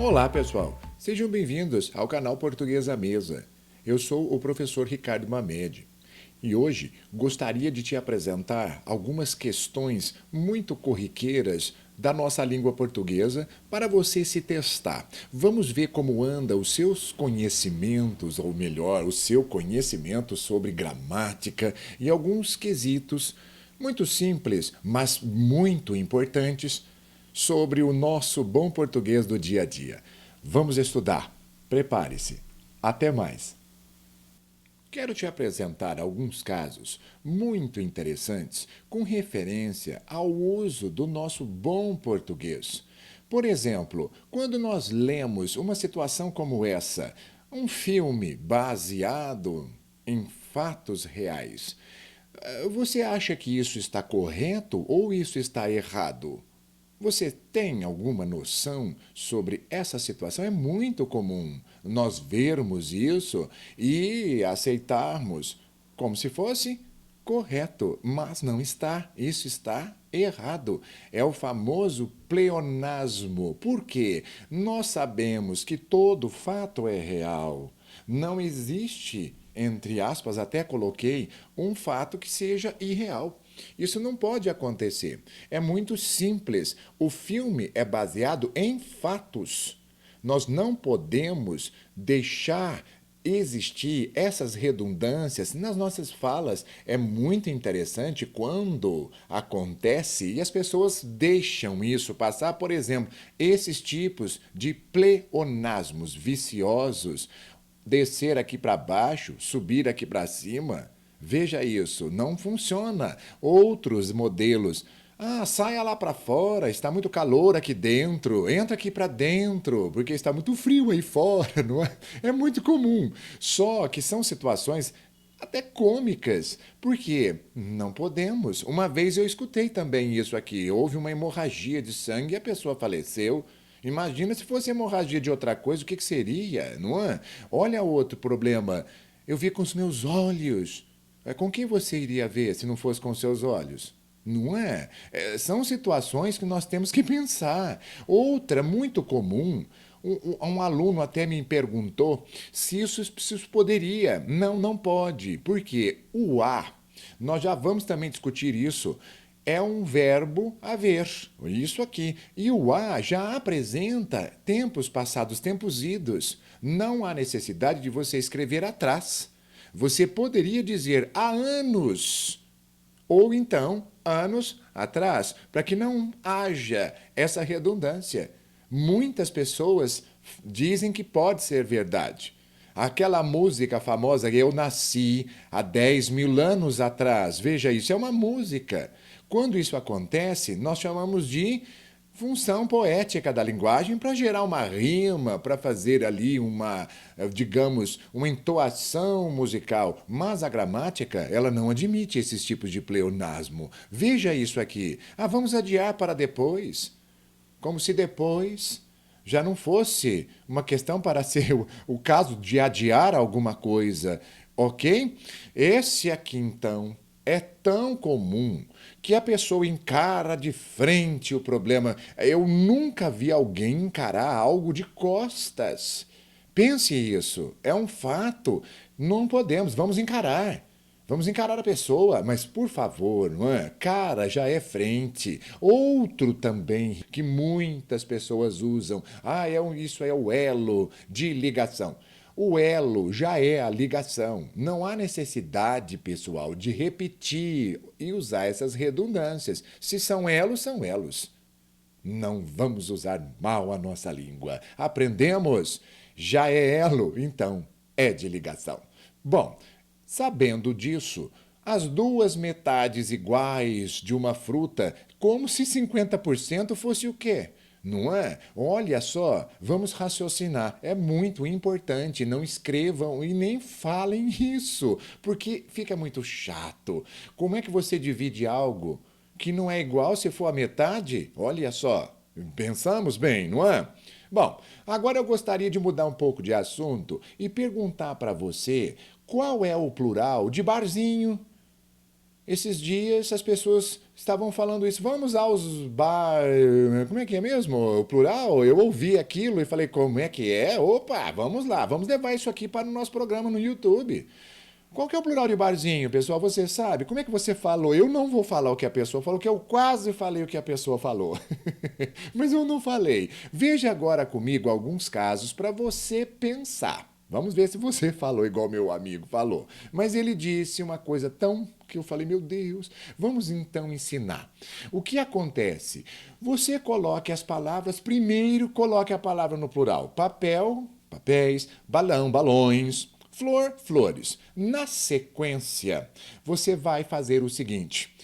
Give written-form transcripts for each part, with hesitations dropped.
Olá, pessoal! Sejam bem-vindos ao canal Português à Mesa. Eu sou o professor Ricardo Mamed e hoje gostaria de te apresentar algumas questões muito corriqueiras da nossa língua portuguesa para você se testar. Vamos ver como anda os seus conhecimentos, ou melhor, o seu conhecimento sobre gramática e alguns quesitos muito simples, mas muito importantes sobre o nosso bom português do dia a dia. Vamos estudar. Prepare-se. Até mais. Quero te apresentar alguns casos muito interessantes com referência ao uso do nosso bom português. Por exemplo, quando nós lemos uma situação como essa, um filme baseado em fatos reais, você acha que isso está correto ou isso está errado? Você tem alguma noção sobre essa situação? É muito comum nós vermos isso e aceitarmos como se fosse correto, mas não está. Isso está errado. É o famoso pleonasmo. Por quê? Nós sabemos que todo fato é real. Não existe, entre aspas, até coloquei, um fato que seja irreal. Isso não pode acontecer. É muito simples. O filme é baseado em fatos. Nós não podemos deixar existir essas redundâncias nas nossas falas. É muito interessante quando acontece e as pessoas deixam isso passar. Por exemplo, esses tipos de pleonasmos viciosos, descer aqui para baixo, subir aqui para cima. Veja isso, não funciona. Outros modelos. Saia lá para fora, está muito calor aqui dentro. Entra aqui para dentro, porque está muito frio aí fora, não é? É muito comum. Só que são situações até cômicas, porque não podemos. Uma vez eu escutei também isso aqui. Houve uma hemorragia de sangue e a pessoa faleceu. Imagina se fosse hemorragia de outra coisa, o que seria, não é? Olha outro problema. Eu vi com os meus olhos. Com quem você iria ver se não fosse com seus olhos? Não é? São situações que nós temos que pensar. Outra muito comum, um aluno até me perguntou se isso poderia. Não, não pode. Por quê? O a, nós já vamos também discutir isso, é um verbo haver, isso aqui. E o a já apresenta tempos passados, tempos idos. Não há necessidade de você escrever atrás. Você poderia dizer há anos, ou então anos atrás, para que não haja essa redundância. Muitas pessoas dizem que pode ser verdade. Aquela música famosa, Eu Nasci há 10 mil anos atrás, veja isso, é uma música. Quando isso acontece, nós chamamos de função poética da linguagem para gerar uma rima, para fazer ali uma, digamos, uma entoação musical. Mas a gramática, ela não admite esses tipos de pleonasmo. Veja isso aqui. Vamos adiar para depois. Como se depois já não fosse uma questão para ser o caso de adiar alguma coisa, ok? Esse aqui, então, é tão comum que a pessoa encara de frente o problema. Eu nunca vi alguém encarar algo de costas. Pense isso, é um fato. Não podemos, vamos encarar. Vamos encarar a pessoa, mas por favor, não é? Cara já é frente. Outro também que muitas pessoas usam. Isso é o elo de ligação. O elo já é a ligação. Não há necessidade, pessoal, de repetir e usar essas redundâncias. Se são elos, são elos. Não vamos usar mal a nossa língua. Aprendemos? Já é elo, então é de ligação. Bom, sabendo disso, as duas metades iguais de uma fruta, como se 50% fosse o quê? Não é? Olha só, vamos raciocinar. É muito importante. Não escrevam e nem falem isso, porque fica muito chato. Como é que você divide algo que não é igual se for a metade? Olha só, pensamos bem, não é? Bom, agora eu gostaria de mudar um pouco de assunto e perguntar para você qual é o plural de barzinho. Esses dias as pessoas estavam falando isso. Vamos aos bar. Como é que é mesmo? O plural? Eu ouvi aquilo e falei, como é que é? Opa, vamos lá, vamos levar isso aqui para o nosso programa no YouTube. Qual que é o plural de barzinho, pessoal? Você sabe? Como é que você falou? Eu não vou falar o que a pessoa falou, que eu quase falei o que a pessoa falou. Mas eu não falei. Veja agora comigo alguns casos para você pensar. Vamos ver se você falou igual meu amigo falou. Mas ele disse uma coisa tão que eu falei, meu Deus, vamos então ensinar. O que acontece? Você coloque as palavras, primeiro coloque a palavra no plural. Papel, papéis, balão, balões, flor, flores. Na sequência, você vai fazer o seguinte: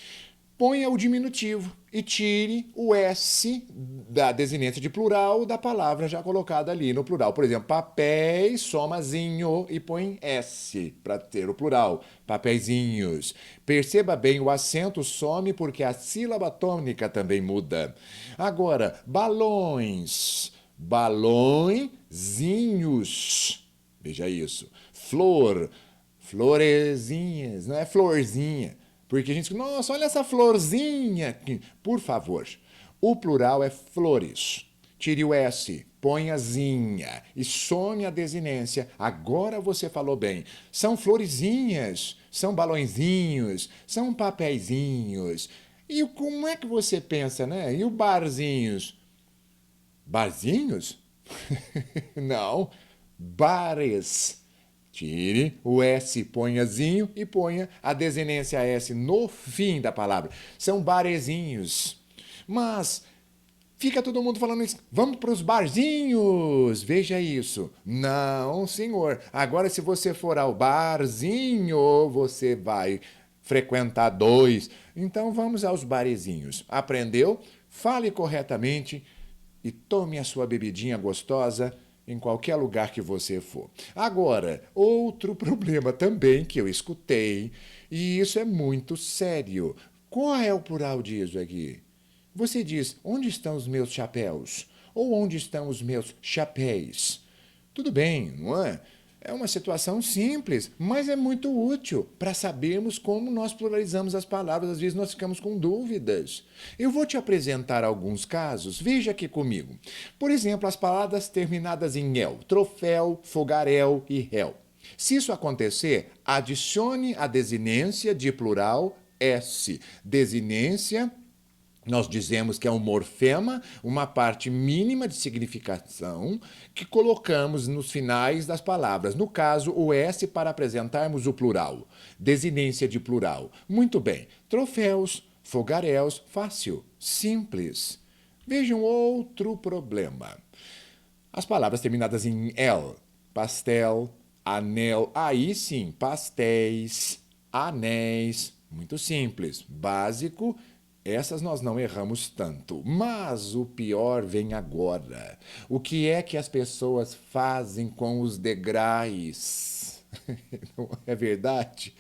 ponha o diminutivo e tire o S da desinência de plural da palavra já colocada ali no plural. Por exemplo, papéis, somazinho e põe S para ter o plural. Papeizinhos. Perceba bem, o acento some porque a sílaba tônica também muda. Agora, balões. Balõezinhos. Veja isso. Flor. Florezinhas. Não é florzinha. Porque a gente diz, nossa, olha essa florzinha. Por favor, o plural é flores. Tire o S, põe a zinha e some a desinência. Agora você falou bem. São florezinhas, são balõezinhos, são papeizinhos. E como é que você pensa, né? E o barzinhos? Barzinhos? Não, bares. Tire o S, ponhazinho e ponha a desinência S no fim da palavra. São barezinhos. Mas fica todo mundo falando isso. Vamos para os barzinhos. Veja isso. Não, senhor. Agora, se você for ao barzinho, você vai frequentar dois. Então, vamos aos barezinhos. Aprendeu? Fale corretamente e tome a sua bebidinha gostosa em qualquer lugar que você for. Agora, outro problema também que eu escutei, e isso é muito sério. Qual é o plural disso aqui? Você diz, onde estão os meus chapéus? Ou onde estão os meus chapéus? Tudo bem, não é? É uma situação simples, mas é muito útil para sabermos como nós pluralizamos as palavras. Às vezes nós ficamos com dúvidas. Eu vou te apresentar alguns casos, veja aqui comigo. Por exemplo, as palavras terminadas em el, troféu, fogaréu e réu. Se isso acontecer, adicione a desinência de plural S. Desinência, nós dizemos que é um morfema, uma parte mínima de significação que colocamos nos finais das palavras. No caso, o S para apresentarmos o plural. Desinência de plural. Muito bem. Troféus, fogaréus, fácil, simples. Vejam outro problema. As palavras terminadas em el, pastel, anel, aí sim, pastéis, anéis, muito simples, básico. Essas nós não erramos tanto. Mas o pior vem agora. O que é que as pessoas fazem com os degraus? Não é verdade?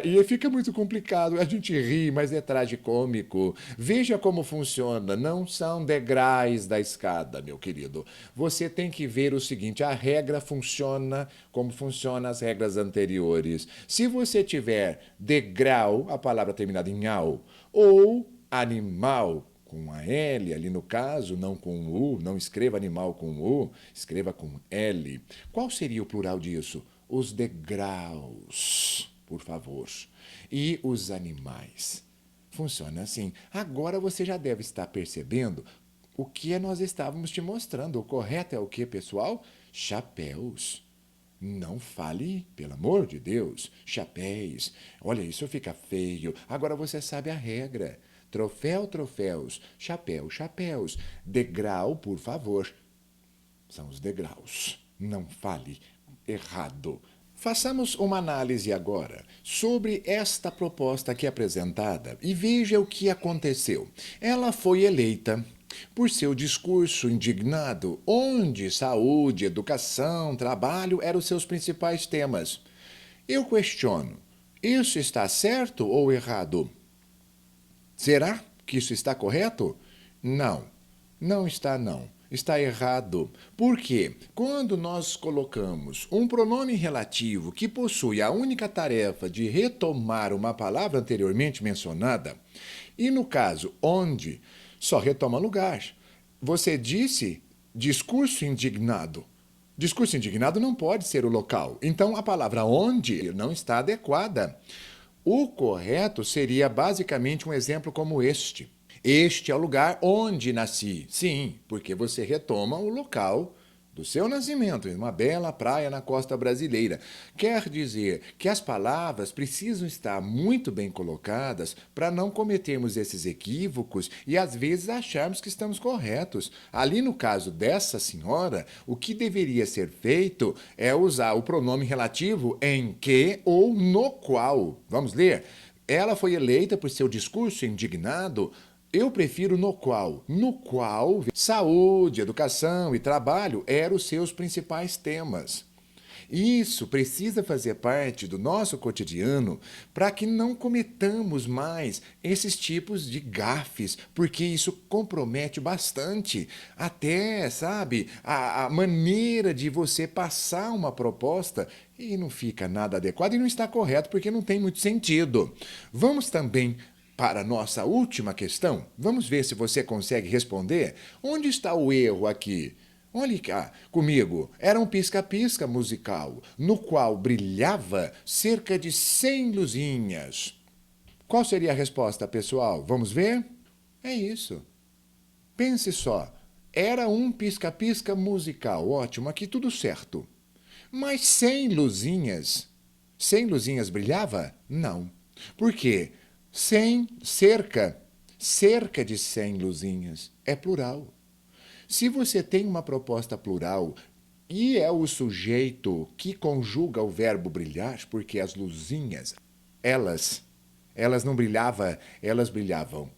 E fica muito complicado. A gente ri, mas é tragicômico. Veja como funciona. Não são degraus da escada, meu querido. Você tem que ver o seguinte: a regra funciona como funcionam as regras anteriores. Se você tiver degrau, a palavra terminada em au, ou animal, com a L ali no caso, não com U, não escreva animal com U, escreva com L. Qual seria o plural disso? Os degraus, por favor. E os animais. Funciona assim. Agora você já deve estar percebendo o que nós estávamos te mostrando. O correto é o que, pessoal? Chapéus. Não fale, pelo amor de Deus, chapéus. Olha, isso fica feio. Agora você sabe a regra. Troféu, troféus. Chapéu, chapéus. Degrau, por favor. São os degraus. Não fale errado. Façamos uma análise agora sobre esta proposta aqui apresentada e veja o que aconteceu. Ela foi eleita por seu discurso indignado, onde saúde, educação, trabalho eram os seus principais temas. Eu questiono, isso está certo ou errado? Será que isso está correto? Não, não está não. está errado. Por quê? Quando nós colocamos um pronome relativo que possui a única tarefa de retomar uma palavra anteriormente mencionada, e no caso onde, só retoma lugar. Você disse discurso indignado. Discurso indignado não pode ser o local. Então a palavra onde não está adequada. O correto seria basicamente um exemplo como este. Este é o lugar onde nasci. Sim, porque você retoma o local do seu nascimento, em uma bela praia na costa brasileira. Quer dizer que as palavras precisam estar muito bem colocadas para não cometermos esses equívocos e às vezes acharmos que estamos corretos. Ali no caso dessa senhora, o que deveria ser feito é usar o pronome relativo em que ou no qual. Vamos ler? Ela foi eleita por seu discurso indignado. Eu prefiro no qual. No qual saúde, educação e trabalho eram os seus principais temas. Isso precisa fazer parte do nosso cotidiano para que não cometamos mais esses tipos de gafes, porque isso compromete bastante até, sabe, a maneira de você passar uma proposta e não fica nada adequado e não está correto porque não tem muito sentido. Vamos também para a nossa última questão. Vamos ver se você consegue responder. Onde está o erro aqui? Olhe cá, comigo, era um pisca-pisca musical, no qual brilhava cerca de 100 luzinhas. Qual seria a resposta, pessoal? Vamos ver? É isso. Pense só, era um pisca-pisca musical, ótimo, aqui tudo certo. Mas 100 luzinhas? 100 luzinhas brilhava? Não. Por quê? 100, cerca de 100 luzinhas, é plural. Se você tem uma proposta plural e é o sujeito que conjuga o verbo brilhar, porque as luzinhas, elas não brilhavam, elas brilhavam.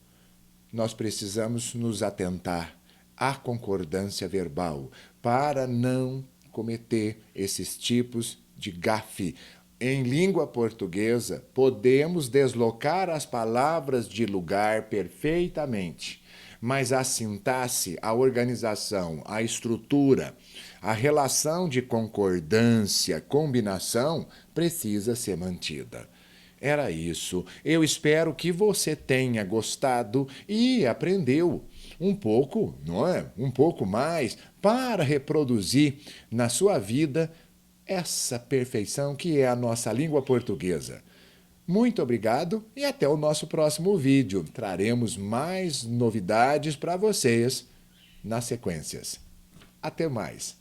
Nós precisamos nos atentar à concordância verbal para não cometer esses tipos de gafe. Em língua portuguesa, podemos deslocar as palavras de lugar perfeitamente, mas a sintaxe, a organização, a estrutura, a relação de concordância, combinação, precisa ser mantida. Era isso. Eu espero que você tenha gostado e aprendeu um pouco, não é? Um pouco mais para reproduzir na sua vida essa perfeição que é a nossa língua portuguesa. Muito obrigado e até o nosso próximo vídeo. Traremos mais novidades para vocês nas sequências. Até mais.